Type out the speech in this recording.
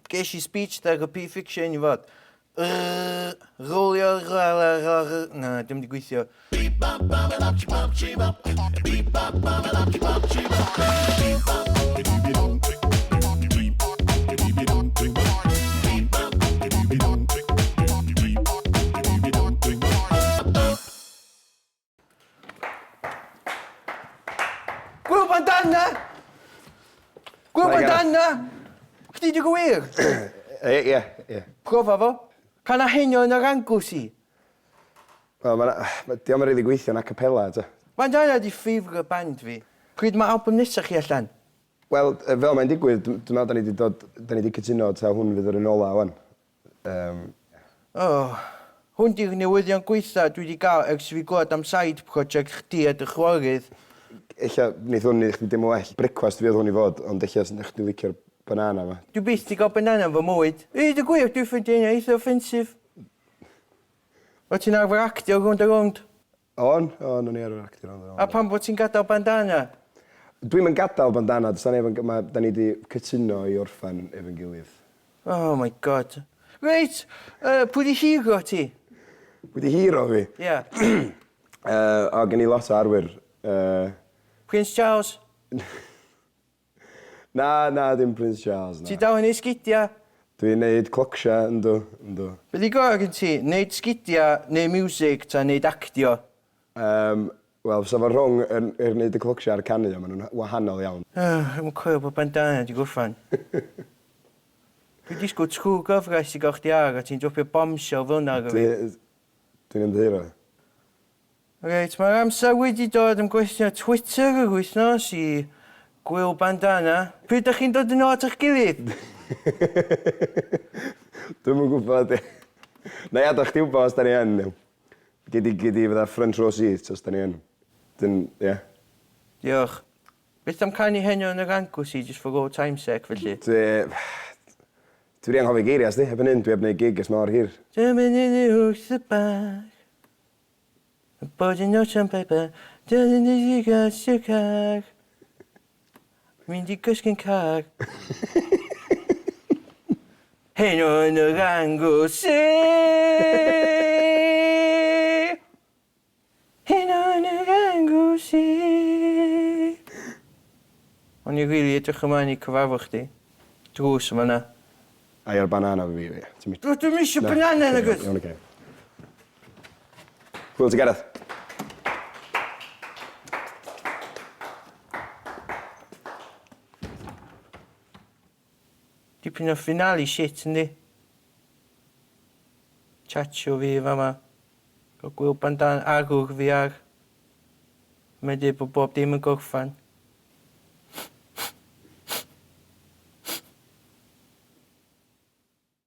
Ges I speech therapy fiction I fod. Rolio, na, dim di gweithio. Gwilym Bandana! Gwilym Bandana! Chdi di gwir? Ie. Profa fo? Can a henio yn yr angws I? Wel, di o'm yn rili gweithio yn a cappella, ta. Bandana di favourite band fi. Pryd mae album nesaf chi allan? Wel, fel mae'n digwydd, dwi'n meddwl da ni wedi cytuno ta hwn fydd yr yn ola, wan. Hwn di'r newyddion gweitha dwi wedi gael ers fi glwad am side project chdi a dy chwarydd. Ella, wneith hwn i chdi dim o well brecwast fydd hwn I fod, ond ella sy'n chdi licio'r banana ma. Dwi byth di gael banana fy mwyd. Dy gwir, dwi'n ffynd ein eitha offensif. O ti'n arfer actio rwnd a rwnd? O'n i ar yr actio rwnd a rwnd. A pan bod ti'n gadael bandana? Dwi'n mynd gadael bandana, da ni wedi cytuno I orffan efo'n gilydd. Oh my god. Reit, pwy di hero ti? Pwy di hero fi? Ie. O, gen I lot o arwyr. Prince Charles? Na, dim Prince Charles, na. Ti dal yn ei sgidia? Dwi'n neud clocsia, ynddo. Be di gor gen ti? Neud sgidia, neu music, ta neud actio? Wel, sa fo rhwng neud y clocsia a'r canu, maen nhw'n wahanol iawn. Dwi'n cwyr bod bandana di gwffan. Dwi di sgwyd trwy gyfres I gael chdi ar, a ti'n dropio bombshell fel yna ar fi. Dwi'n ymddeiro. Reit, mae'r amser wedi dod am gwestiwn Twitter yr wythnos I Gwil Bandana. Pryd ydych chi'n dod yn ôl at eich gilydd? Dwi'm yn gwybod. Na ia, da chdi wybod os da ni yn. Gedi fydda front row seat os da ni yn. Ie. Diolch. Beth am canu henio yn yr angws I, just for old time sake, felly? Dwi wedi anghofio geiriau, sti. Heb yn un, dwi heb wneud gig ys mor hir. Dwi'n mynd yn y wrth y bach. Y bod yn notes on paper. Dwi'n mynd i gysgu car. Mynd I gysgu'n car. Henio yn yr angws I. Henio yn yr angws I. O'n I rili edrych ymlaen I cyfarfod chdi. Drws yma na. A'r banana fi. Dwi'n misio banana na gwrs. Iawn, oce. Gwil to Gareth. Dipyn o finale shit, yndi? Chatsio fi fama. Gael Gwil Bandana agwr fi ar. Mae'n dweud bod bob dim yn gorffan.